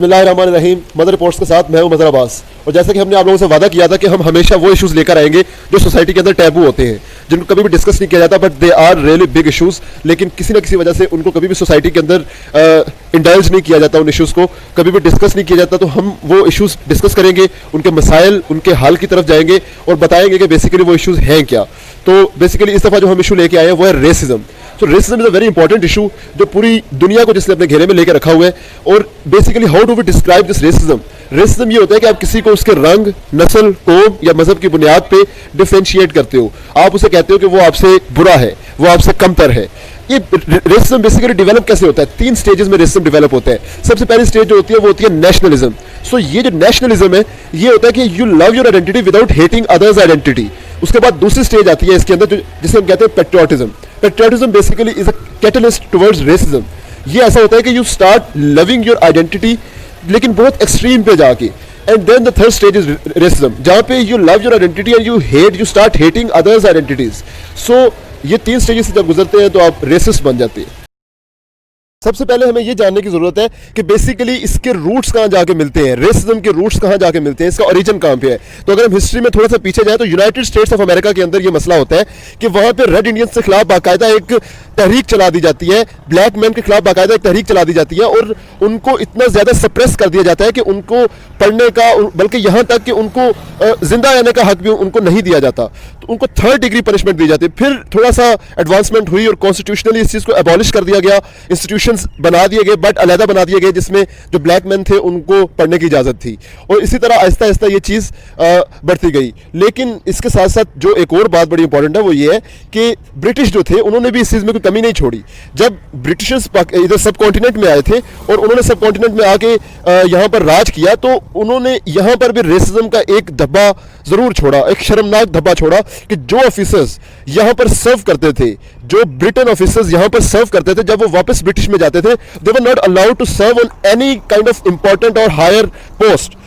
बिस्मिल्लाहिर्रहमानिर्रहीम। Mother reports के साथ मैं हूं मदर अब्बास। और जैसा कि हमने आप लोगों से वादा किया था कि हम हमेशा वो इश्यूज लेकर आएंगे जो सोसाइटी के अंदर टैबू होते हैं, जिनको कभी भी डिस्कस नहीं किया जाता, but they are really big issues, लेकिन किसी ना किसी वजह से उनको कभी भी सोसाइटी के अंदर इंडल्ज नहीं किया जाता, उन इश्यूज को कभी भी डिस्कस नहीं किया जाता। तो हम वो इश्यूज डिस्कस करेंगे, उनके मसाइल, उनके हल की तरफ जाएंगे और बताएंगे कि बेसिकली वो इश्यूज हैं क्या। तो बेसिकली इस दफ़ा जो हम इशू लेके आए हैं वो है रेसिज्म। तो racism is a very important issue जो पूरी दुनिया को जिसने अपने घेरे में लेकर रखा हुआ है। और basically how do we describe this racism? Racism ये होता है कि आप किसी को उसके रंग, नस्ल, कौम या मजहब की बुनियाद पे डिफरेंशिएट करते हो। आप उसे कहते हो कि वो आपसे बुरा है, वो आपसे कमतर है। ये रेसिज्म बेसिकली डेवलप कैसे होता है? 3 स्टेजेस में रेसिज्म डेवलप होता है। सबसे पहली स्टेज जो होती है वो होती है नेशनलिज्म। सो ये जो नेशनलिज्म है ये होता है कि you love your identity without hating others identity. उसके बाद दूसरी स्टेज आती है इसके अंदर जिसे हम कहते हैं patriotism. Patriotism basically is a catalyst towards racism. ये ऐसा होता है कि you start loving your identity लेकिन बहुत एक्सट्रीम पे जाके। And then the third stage is racism, जहां पे you love your identity and you start hating others identities. So ये 3 स्टेजेस से जब गुजरते हैं तो आप रेसिस्ट बन जाते हैं। सबसे पहले हमें यह जानने की जरूरत है कि बेसिकली इसके रूट्स कहां जाके मिलते हैं, रेसिज्म के रूट्स कहां जाके मिलते हैं, इसका ओरिजिन कहां पे है। तो अगर हम हिस्ट्री में थोड़ा सा पीछे जाए तो यूनाइटेड स्टेट्स ऑफ अमेरिका के अंदर यह मसला होता है कि वहां पे रेड इंडियंस के खिलाफ बाकायदा एक तहरीक चला दी जाती है, ब्लैक मैन के खिलाफ बाकायदा एक तहरीक चला दी जाती है और उनको इतना ज्यादा सप्रेस कर दिया जाता है कि उनको पढ़ने का, बल्कि यहां तक कि उनको जिंदा रहने का हक भी उनको नहीं दिया जाता। तो उनको 3rd डिग्री पनिशमेंट दी जाती है। फिर थोड़ा सा एडवांसमेंट हुई और कॉन्स्टिट्यूशनली इस चीज को एबॉलिश कर दिया गया, इंस्टीट्यूशंस बना दिए गए, बट अलहदा बना दिए गए जिसमें जो ब्लैक मैन थे उनको पढ़ने की इजाजत थी। और इसी तरह आहिस्ता आहिस्ता ये चीज बढ़ती गई। लेकिन इसके साथ साथ जो एक और बात बड़ी इंपॉर्टेंट है वो ये है कि ब्रिटिश जो थे उन्होंने भी इस चीज में कोई कमी नहीं छोड़ी। जब ब्रिटिशर्स इधर सब कॉन्टिनेंट में आए थे और उन्होंने सब कॉन्टिनेंट में आके यहाँ पर राज किया, तो उन्होंने यहाँ पर भी रेसिज्म का एक धब्बा जरूर छोड़ा, एक शर्मनाक धब्बा छोड़ा कि जो ऑफिसर्स यहाँ पर सर्व करते थे, जो ब्रिटेन ऑफिसर्स यहाँ पर सर्व करते थे, जब वो वापस ब्रिटिश में जाते थे, they were not allowed to serve on any kind of important और हायर पोस्ट।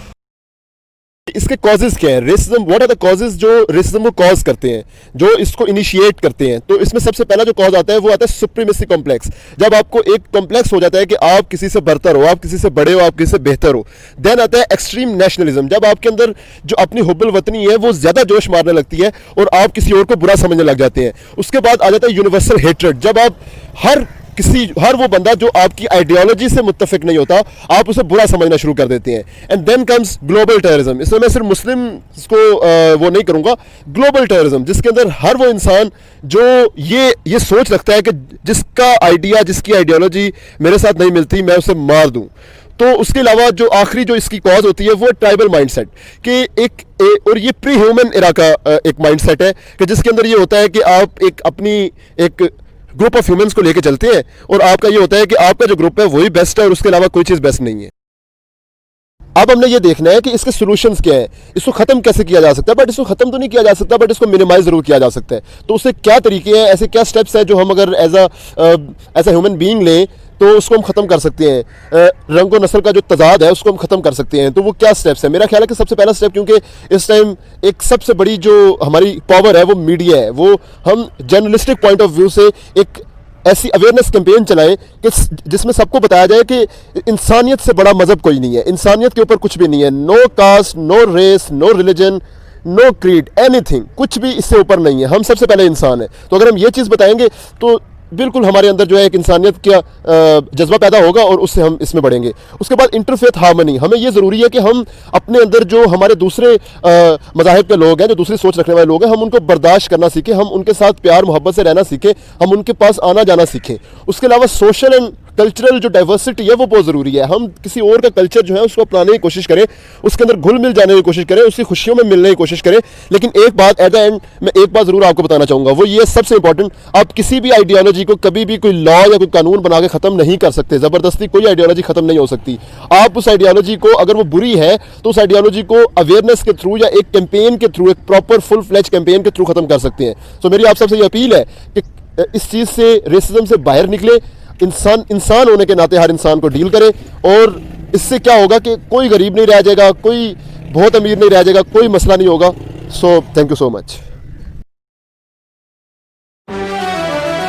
इसके कॉजेज क्या है? Racism, what are the causes जो रेसिज्म को कॉज करते हैं, जो इसको इनिशिएट करते हैं? तो इसमें सबसे पहला जो कॉज आता है वो आता है सुप्रीमेसी कॉम्प्लेक्स। जब आपको एक कॉम्प्लेक्स हो जाता है कि आप किसी से बरतर हो, आप किसी से बड़े हो, आप किसी से बेहतर हो। देन आता है एक्सट्रीम नेशनलिज्म, जब आपके अंदर जो अपनी हुब्बुल वतनी है वो ज्यादा जोश मारने लगती है और आप किसी और को बुरा समझने लग जाते हैं। उसके बाद आ जाता है यूनिवर्सल हेट्रेड, जब आप हर वो बंदा जो आपकी आइडियोलॉजी से मुत्तफिक नहीं होता आप उसे बुरा समझना शुरू कर देते हैं। And then comes global terrorism. इसमें मैं सिर्फ मुस्लिम को वो नहीं करूंगा, ग्लोबल टेररिज्म जिसके अंदर हर वो इंसान जो ये सोच रखता है कि जिसका आइडिया, जिसकी आइडियोलॉजी मेरे साथ नहीं मिलती मैं उसे मार दूं। तो उसके अलावा जो आखिरी जो इसकी कॉज होती है वो ट्राइबल माइंडसेट कि और ये प्री ह्यूमन एरा का एक माइंडसेट है कि जिसके अंदर ये होता है कि आप एक ग्रुप ऑफ ह्यूमंस को लेके चलते हैं और आपका ये होता है कि आपका जो ग्रुप है वही बेस्ट है और उसके अलावा कोई चीज बेस्ट नहीं है। अब हमने ये देखना है कि इसके सॉल्यूशंस क्या है, इसको खत्म कैसे किया जा सकता है। बट इसको खत्म तो नहीं किया जा सकता, बट इसको मिनिमाइज जरूर किया जा सकता है। तो उससे क्या तरीके हैं, ऐसे क्या स्टेप्स हैं जो हम अगर एज अ ह्यूमन बीइंग लें तो उसको हम खत्म कर सकते हैं। रंग और नस्ल का जो तजाद है उसको हम खत्म कर सकते हैं। तो वो क्या स्टेप्स है? मेरा ख्याल है कि सबसे पहला स्टेप, क्योंकि इस टाइम एक सबसे बड़ी जो हमारी पावर है वो मीडिया है, वो हम जर्नलिस्टिक पॉइंट ऑफ व्यू से एक ऐसी अवेयरनेस कैंपेन चलाएं कि जिसमें सबको बताया जाए कि इंसानियत से बड़ा मजहब कोई नहीं है, इंसानियत के ऊपर कुछ भी नहीं है। No caste, no race, no religion, no creed, anything, कुछ भी इससे ऊपर नहीं है। हम सबसे पहले इंसान है। तो अगर हम ये चीज़ बताएंगे तो बिल्कुल हमारे अंदर जो है एक इंसानियत का जज्बा पैदा होगा और उससे हम इसमें बढ़ेंगे। उसके बाद इंटरफेथ हार्मनी, हमें ये ज़रूरी है कि हम अपने अंदर जो हमारे दूसरे मज़ाहिब के लोग हैं, जो दूसरी सोच रखने वाले लोग हैं, हम उनको बर्दाश्त करना सीखें, हम उनके साथ प्यार मोहब्बत से रहना सीखें, हम उनके पास आना जाना सीखें। उसके अलावा सोशल एंड कल्चरल जो डाइवर्सिटी है वो बहुत ज़रूरी है। हम किसी और का कल्चर जो है उसको अपनाने की कोशिश करें, उसके अंदर घुल मिल जाने की कोशिश करें, उसकी खुशियों में मिलने की कोशिश करें। लेकिन एक बात एट द एंड मैं एक बात ज़रूर आपको बताना चाहूँगा, वो ये सबसे इंपॉर्टेंट, आप किसी भी आइडियोलॉजी को कभी भी कोई लॉ या कोई कानून बना के ख़त्म नहीं कर सकते। ज़बरदस्ती कोई आइडियोलॉजी ख़त्म नहीं हो सकती। आप उस आइडियोलॉजी को, अगर वो बुरी है तो उस आइडियोलॉजी को अवेयरनेस के थ्रू या एक कैंपेन के थ्रू, एक प्रॉपर फुल फ्लेज कैंपेन के थ्रू ख़त्म कर सकते हैं। तो मेरी आप सबसे ये अपील है कि इस चीज़ से, रेसिज्म से बाहर निकले, इंसान होने के नाते हर इंसान को डील करें। और इससे क्या होगा कि कोई गरीब नहीं रह जाएगा, कोई बहुत अमीर नहीं रह जाएगा, कोई मसला नहीं होगा। So thank you so much.